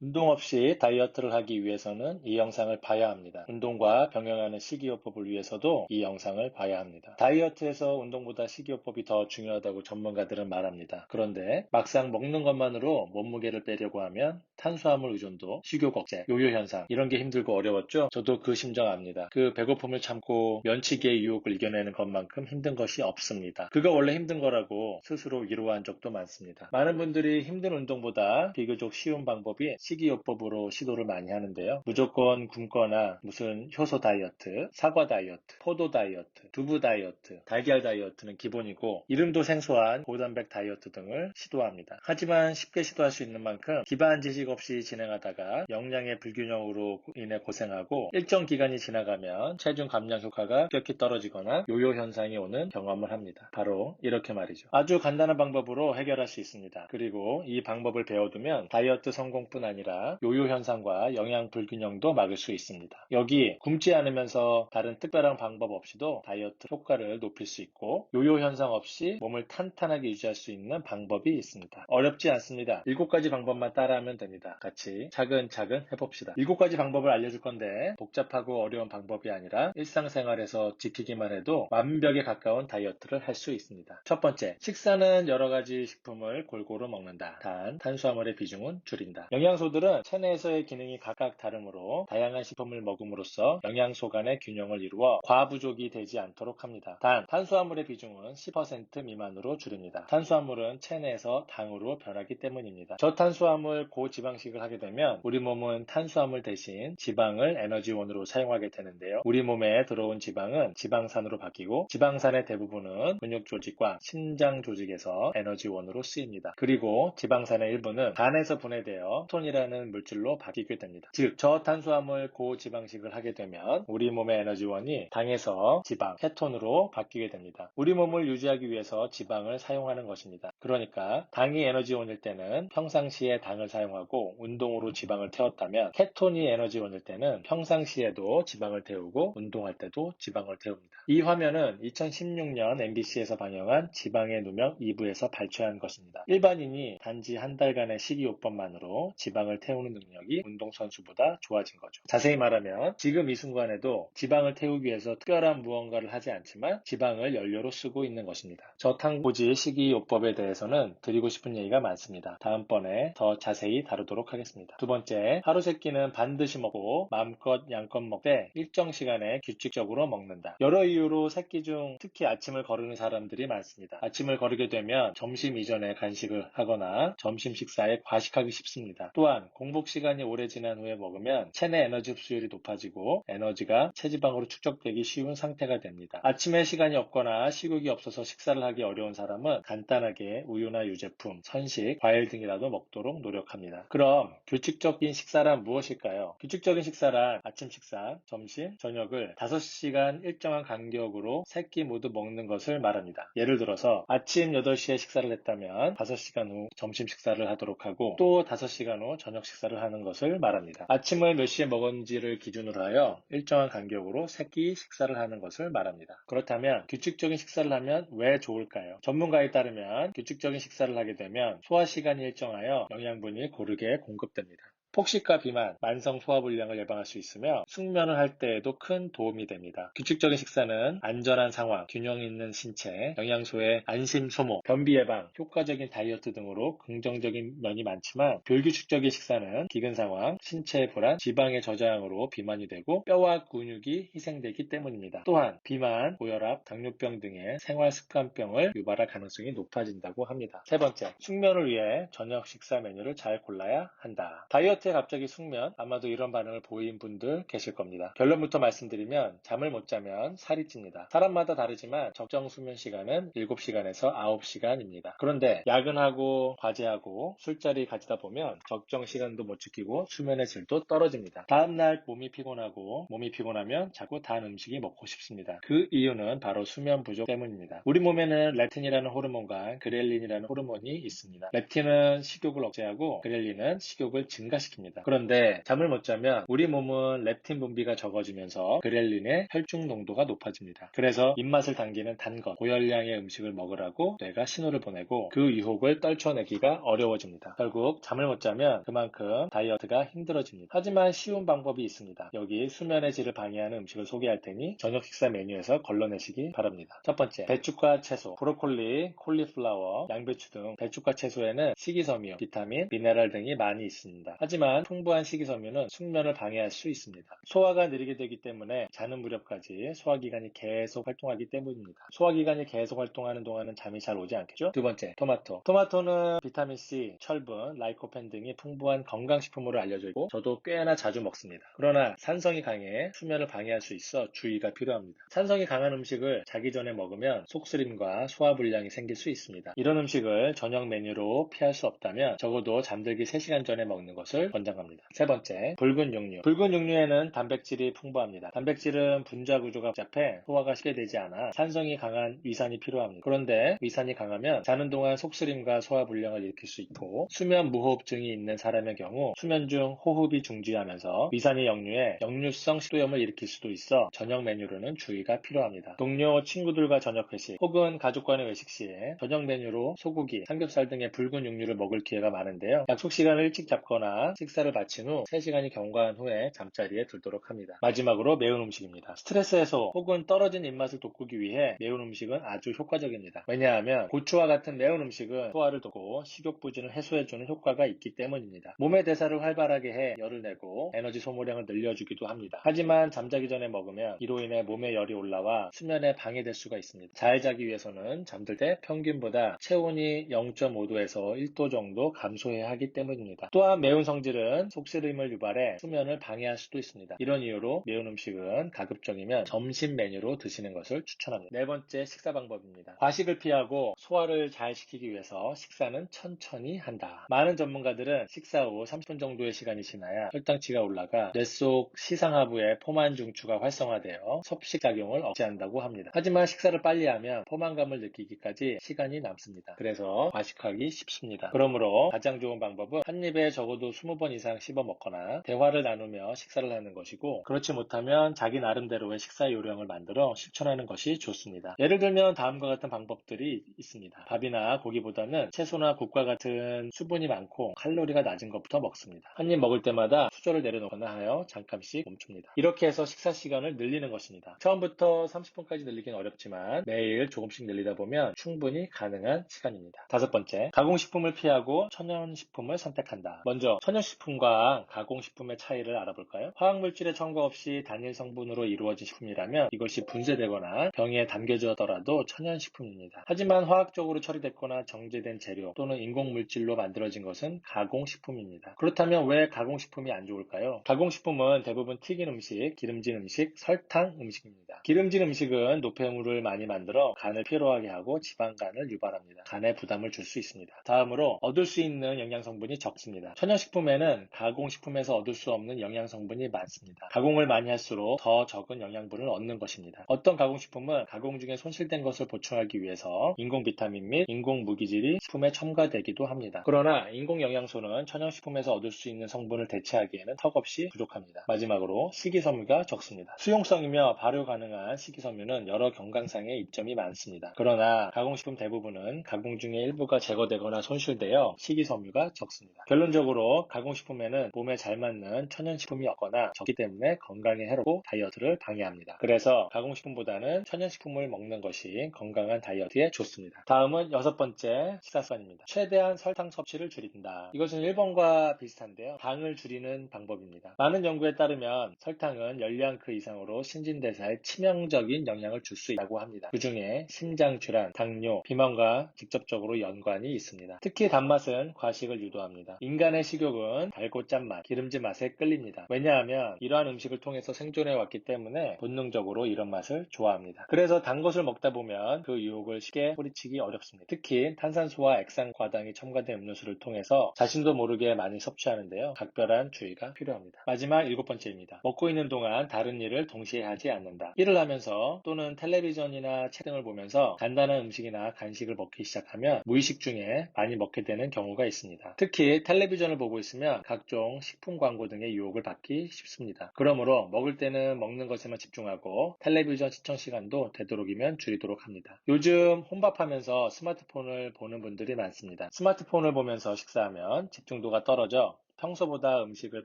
운동 없이 다이어트를 하기 위해서는 이 영상을 봐야 합니다. 운동과 병행하는 식이요법을 위해서도 이 영상을 봐야 합니다. 다이어트에서 운동보다 식이요법이 더 중요하다고 전문가들은 말합니다. 그런데 막상 먹는 것만으로 몸무게를 빼려고 하면 탄수화물 의존도, 식욕 억제, 요요 현상 이런 게 힘들고 어려웠죠? 저도 그 심정 압니다. 그 배고픔을 참고 면치기의 유혹을 이겨내는 것만큼 힘든 것이 없습니다. 그거 원래 힘든 거라고 스스로 위로한 적도 많습니다. 많은 분들이 힘든 운동보다 비교적 쉬운 방법이 식이요법으로 시도를 많이 하는데요. 무조건 굶거나 무슨 효소 다이어트, 사과 다이어트, 포도 다이어트, 두부 다이어트, 달걀 다이어트는 기본이고 이름도 생소한 고단백 다이어트 등을 시도합니다. 하지만 쉽게 시도할 수 있는 만큼 기반 지식 없이 진행하다가 영양의 불균형으로 인해 고생하고 일정 기간이 지나가면 체중 감량 효과가 급격히 떨어지거나 요요 현상이 오는 경험을 합니다. 바로 이렇게 말이죠. 아주 간단한 방법으로 해결할 수 있습니다. 그리고 이 방법을 배워두면 다이어트 성공뿐 아니라 요요 현상과 영양 불균형도 막을 수 있습니다. 여기 굶지 않으면서 다른 특별한 방법 없이도 다이어트 효과를 높일 수 있고 요요 현상 없이 몸을 탄탄하게 유지할 수 있는 방법이 있습니다. 어렵지 않습니다. 7가지 방법만 따라하면 됩니다. 같이 차근차근 해봅시다. 7가지 방법을 알려줄 건데 복잡하고 어려운 방법이 아니라 일상생활에서 지키기만 해도 완벽에 가까운 다이어트를 할 수 있습니다. 첫 번째, 식사는 여러 가지 식품을 골고루 먹는다. 단, 탄수화물의 비중은 줄인다. 영양소들은 체내에서의 기능이 각각 다르므로 다양한 식품을 먹음으로써 영양소 간의 균형을 이루어 과부족이 되지 않도록 합니다. 단, 탄수화물의 비중은 10% 미만으로 줄입니다. 탄수화물은 체내에서 당으로 변하기 때문입니다. 저탄수화물 고지방식을 하게 되면 우리 몸은 탄수화물 대신 지방을 에너지원으로 사용하게 되는데요. 우리 몸에 들어온 지방은 지방산으로 바뀌고 지방산의 대부분은 근육 조직과 신장 조직에서 에너지원으로 쓰입니다. 그리고 지방산의 일부는 간에서 분해되어 케톤이라는 물질로 바뀌게 됩니다. 즉, 저탄수화물 고지방식을 하게 되면 우리 몸의 에너지원이 당에서 지방, 케톤으로 바뀌게 됩니다. 우리 몸을 유지하기 위해서 지방을 사용하는 것입니다. 그러니까 당이 에너지원일 때는 평상시에 당을 사용하고 운동으로 지방을 태웠다면 케톤이 에너지원일 때는 평상시에도 지방을 태우고 운동할 때도 지방을 태웁니다. 이 화면은 2016년 MBC에서 방영한 지방의 누명 2부에서 발췌한 것입니다. 일반인이 단지 한 달간의 식이요법만으로 지방을 태우는 능력이 운동선수보다 좋아진 거죠. 자세히 말하면 지금 이 순간에도 지방을 태우기 위해서 특별한 무언가를 하지 않지만 지방을 연료로 쓰고 있는 것입니다. 저탄고지 식이요법에 대해서는 드리고 싶은 얘기가 많습니다. 다음번에 더 자세히 다루도록 하겠습니다. 두 번째, 하루 세끼는 반드시 먹고 마음껏 양껏 먹되 일정 시간에 규칙적으로 먹는다. 여러 이유로 세끼 중 특히 아침을 거르는 사람들이 많습니다. 아침을 거르게 되면 점심 이전에 간식을 하거나 점심 식사에 과식하기 쉽습니다. 또한 공복 시간이 오래 지난 후에 먹으면 체내 에너지 흡수율이 높아지고 에너지가 체지방으로 축적되기 쉬운 상태가 됩니다. 아침에 시간이 없거나 식욕이 없어서 식사를 하기 어려운 사람은 간단하게 우유나 유제품, 선식, 과일 등이라도 먹도록 노력합니다. 그럼 규칙적인 식사란 무엇일까요? 규칙적인 식사란 아침 식사, 점심, 저녁을 5시간 일정한 간격으로 세 끼 모두 먹는 것을 말합니다. 예를 들어서 아침 8시에 식사를 했다면 5시간 후 점심 식사를 하도록 하고 또 5시간 후 저녁 식사를 하는 것을 말합니다. 아침을 몇 시에 먹었는지를 기준으로 하여 일정한 간격으로 세 끼 식사를 하는 것을 말합니다. 그렇다면 규칙적인 식사를 하면 왜 좋을까요? 전문가에 따르면 규칙적인 식사를 하게 되면 소화 시간이 일정하여 영양분이 고르게 공급됩니다. 폭식과 비만, 만성 소화불량을 예방할 수 있으며 숙면을 할 때에도 큰 도움이 됩니다. 규칙적인 식사는 안전한 상황, 균형 있는 신체, 영양소의 안심 소모, 변비 예방, 효과적인 다이어트 등으로 긍정적인 면이 많지만 불규칙적인 식사는 기근 상황, 신체의 불안, 지방의 저장으로 비만이 되고 뼈와 근육이 희생되기 때문입니다. 또한 비만, 고혈압, 당뇨병 등의 생활습관병을 유발할 가능성이 높아진다고 합니다. 세 번째, 숙면을 위해 저녁 식사 메뉴를 잘 골라야 한다. 다이어트에 갑자기 숙면, 아마도 이런 반응을 보인 분들 계실 겁니다. 결론부터 말씀드리면 잠을 못 자면 살이 찝니다. 사람마다 다르지만 적정 수면 시간은 7시간에서 9시간입니다. 그런데 야근하고 과제하고 술자리 가지다 보면 적정 시간도 못 지키고 수면의 질도 떨어집니다. 다음날 몸이 피곤하면 자꾸 단 음식이 먹고 싶습니다. 그 이유는 바로 수면 부족 때문입니다. 우리 몸에는 렙틴이라는 호르몬과 그렐린이라는 호르몬이 있습니다. 렙틴은 식욕을 억제하고 그렐린은 식욕을 증가시킵니다. 순환시킵니다. 그런데 잠을 못 자면 우리 몸은 렙틴 분비가 적어지면서 그렐린의 혈중 농도가 높아집니다. 그래서 입맛을 당기는 단 것, 고열량의 음식을 먹으라고 뇌가 신호를 보내고 그 유혹을 떨쳐내기가 어려워집니다. 결국 잠을 못 자면 그만큼 다이어트가 힘들어집니다. 하지만 쉬운 방법이 있습니다. 여기 수면의 질을 방해하는 음식을 소개할 테니 저녁 식사 메뉴에서 걸러내시기 바랍니다. 첫 번째, 배추과 채소, 브로콜리, 콜리플라워, 양배추 등 배추과 채소에는 식이섬유, 비타민, 미네랄 등이 많이 있습니다. 하지만 풍부한 식이섬유는 숙면을 방해할 수 있습니다. 소화가 느리게 되기 때문에 자는 무렵까지 소화기관이 계속 활동하기 때문입니다. 소화기관이 계속 활동하는 동안은 잠이 잘 오지 않겠죠? 두 번째, 토마토. 토마토는 비타민C, 철분, 라이코펜 등이 풍부한 건강식품으로 알려져 있고 저도 꽤나 자주 먹습니다. 그러나 산성이 강해 수면을 방해할 수 있어 주의가 필요합니다. 산성이 강한 음식을 자기 전에 먹으면 속쓰림과 소화불량이 생길 수 있습니다. 이런 음식을 저녁 메뉴로 피할 수 없다면 적어도 잠들기 3시간 전에 먹는 것을 권장합니다. 세 번째, 붉은 육류. 붉은 육류에는 단백질이 풍부합니다. 단백질은 분자 구조가 복잡해 소화가 쉽게 되지 않아 산성이 강한 위산이 필요합니다. 그런데 위산이 강하면 자는 동안 속쓰림과 소화불량을 일으킬 수 있고 수면 무호흡증이 있는 사람의 경우 수면 중 호흡이 중지하면서 위산이 역류해 역류성 식도염을 일으킬 수도 있어 저녁 메뉴로는 주의가 필요합니다. 동료, 친구들과 저녁 회식 혹은 가족과의 외식 시에 저녁 메뉴로 소고기, 삼겹살 등의 붉은 육류를 먹을 기회가 많은데요. 약속 시간을 일찍 잡거나 식사를 마친 후 3시간이 경과한 후에 잠자리에 들도록 합니다. 마지막으로 매운 음식입니다. 스트레스 해소 혹은 떨어진 입맛을 돋구기 위해 매운 음식은 아주 효과적입니다. 왜냐하면 고추와 같은 매운 음식은 소화를 돕고 식욕 부진을 해소해주는 효과가 있기 때문입니다. 몸의 대사를 활발하게 해 열을 내고 에너지 소모량을 늘려주기도 합니다. 하지만 잠자기 전에 먹으면 이로 인해 몸에 열이 올라와 수면에 방해될 수가 있습니다. 잘 자기 위해서는 잠들 때 평균보다 체온이 0.5도에서 1도 정도 감소해야 하기 때문입니다. 또한 매운 성질은 속쓰림을 유발해 수면을 방해할 수도 있습니다. 이런 이유로 매운 음식은 가급적이면 점심 메뉴로 드시는 것을 추천합니다. 네 번째, 식사 방법입니다. 과식을 피하고 소화를 잘 시키기 위해서 식사는 천천히 한다. 많은 전문가들은 식사 후 30분 정도의 시간이 지나야 혈당치가 올라가 뇌 속 시상하부의 포만 중추가 활성화되어 섭식작용을 억제한다고 합니다. 하지만 식사를 빨리 하면 포만감을 느끼기까지 시간이 남습니다. 그래서 과식하기 쉽습니다. 그러므로 가장 좋은 방법은 한 입에 적어도 20번 이상 씹어 먹거나 대화를 나누며 식사를 하는 것이고, 그렇지 못하면 자기 나름대로의 식사 요령을 만들어 실천하는 것이 좋습니다. 예를 들면 다음과 같은 방법들이 있습니다. 밥이나 고기보다는 채소나 국과 같은 수분이 많고 칼로리가 낮은 것부터 먹습니다. 한 입 먹을 때마다 수저를 내려놓거나 하여 잠깐씩 멈춥니다. 이렇게 해서 식사 시간을 늘리는 것입니다. 처음부터 30분까지 늘리긴 어렵지만 매일 조금씩 늘리다 보면 충분히 가능한 시간입니다. 다섯 번째, 가공식품을 피하고 천연식품을 선택한다. 먼저 천연식품과 가공식품의 차이를 알아볼까요? 화학물질의 첨가 없이 단일 성분으로 이루어진 식품이라면 이것이 분쇄되거나 병에 담겨져더라도 천연식품입니다. 하지만 화학적으로 처리됐거나 정제된 재료 또는 인공물질로 만들어진 것은 가공식품입니다. 그렇다면 왜 가공식품이 안 좋을까요? 가공식품은 대부분 튀긴 음식, 기름진 음식, 설탕 음식입니다. 기름진 음식은 노폐물을 많이 만들어 간을 피로하게 하고 지방간을 유발합니다. 간에 부담을 줄 수 있습니다. 다음으로 얻을 수 있는 영양성분이 적습니다. 천연식품에는 가공식품에서 얻을 수 없는 영양성분이 많습니다. 가공을 많이 할수록 더 적은 영양분을 얻는 것입니다. 어떤 가공식품은 가공 중에 손실된 것을 보충하기 위해서 인공 비타민 및 인공 무기질이 식품에 첨가되기도 합니다. 그러나 인공 영양소는 천연식품에서 얻을 수 있는 성분을 대체하기에는 턱없이 부족합니다. 마지막으로 식이섬유가 적습니다. 수용성이며 발효 가능한 식이섬유는 여러 건강상의 이점이 많습니다. 그러나 가공식품 대부분은 가공 중에 일부가 제거되거나 손실되어 식이섬유가 적습니다. 결론적으로 가공식품에는 몸에 잘 맞는 천연식품이 없거나 적기 때문에 건강에 해롭고 다이어트를 방해합니다. 그래서 가공식품보다는 천연식품을 먹는 것이 건강한 다이어트에 좋습니다. 다음은 여섯 번째 식사 습관입니다. 최대한 설탕 섭취를 줄인다. 이것은 1번과 비슷한데요. 당을 줄이는 방법입니다. 많은 연구에 따르면 설탕은 열량 그 이상으로 신진대사에 치명적인 영향을 줄 수 있다고 합니다. 그 중에 심장질환, 당뇨, 비만과 직접적으로 연관이 있습니다. 특히 단맛은 과식을 유도합니다. 인간의 식욕은 달고 짠맛, 기름진 맛에 끌립니다. 왜냐하면 이러한 음식을 통해서 생존해 왔기 때문에 본능적으로 이런 맛을 좋아합니다. 그래서 단 것을 먹다 보면 그 유혹을 쉽게 뿌리치기 어렵습니다. 특히 탄산수와 액상과당이 첨가된 음료수를 통해서 자신도 모르게 많이 섭취하는데요. 각별한 주의가 필요합니다. 마지막 7번째입니다. 먹고 있는 동안 다른 일을 동시에 하지 않는다. 일을 하면서 또는 텔레비전이나 책 등을 보면서 간단한 음식이나 간식을 먹기 시작하면 무의식 중에 많이 먹게 되는 경우가 있습니다. 특히 텔레비전을 보고 있으면 있으면 각종 식품 광고 등의 유혹을 받기 쉽습니다. 그러므로 먹을 때는 먹는 것에만 집중하고 텔레비전 시청 시간도 되도록이면 줄이도록 합니다. 요즘 혼밥하면서 스마트폰을 보는 분들이 많습니다. 스마트폰을 보면서 식사하면 집중도가 떨어져 평소보다 음식을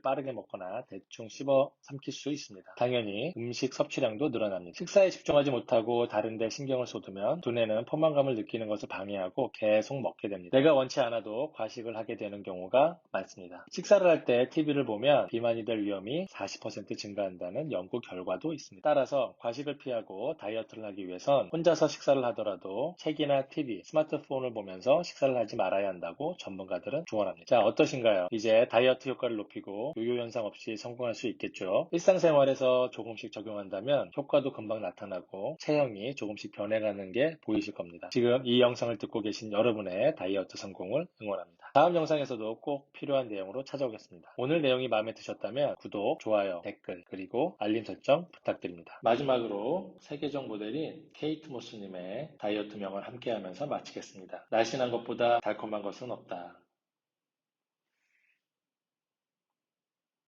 빠르게 먹거나 대충 씹어 삼킬 수 있습니다. 당연히 음식 섭취량도 늘어납니다. 식사에 집중하지 못하고 다른 데 신경을 쏟으면 두뇌는 포만감을 느끼는 것을 방해하고 계속 먹게 됩니다. 내가 원치 않아도 과식을 하게 되는 경우가 많습니다. 식사를 할 때 TV를 보면 비만이 될 위험이 40% 증가한다는 연구 결과도 있습니다. 따라서 과식을 피하고 다이어트를 하기 위해선 혼자서 식사를 하더라도 책이나 TV, 스마트폰을 보면서 식사를 하지 말아야 한다고 전문가들은 조언합니다. 자, 어떠신가요? 이제 다이어트 효과를 높이고 요요 현상 없이 성공할 수 있겠죠? 일상생활에서 조금씩 적용한다면 효과도 금방 나타나고 체형이 조금씩 변해가는 게 보이실 겁니다. 지금 이 영상을 듣고 계신 여러분의 다이어트 성공을 응원합니다. 다음 영상에서도 꼭 필요한 내용으로 찾아오겠습니다. 오늘 내용이 마음에 드셨다면 구독, 좋아요, 댓글, 그리고 알림 설정 부탁드립니다. 마지막으로 세계적 모델인 케이트 모스님의 다이어트 명언 함께하면서 마치겠습니다. 날씬한 것보다 달콤한 것은 없다.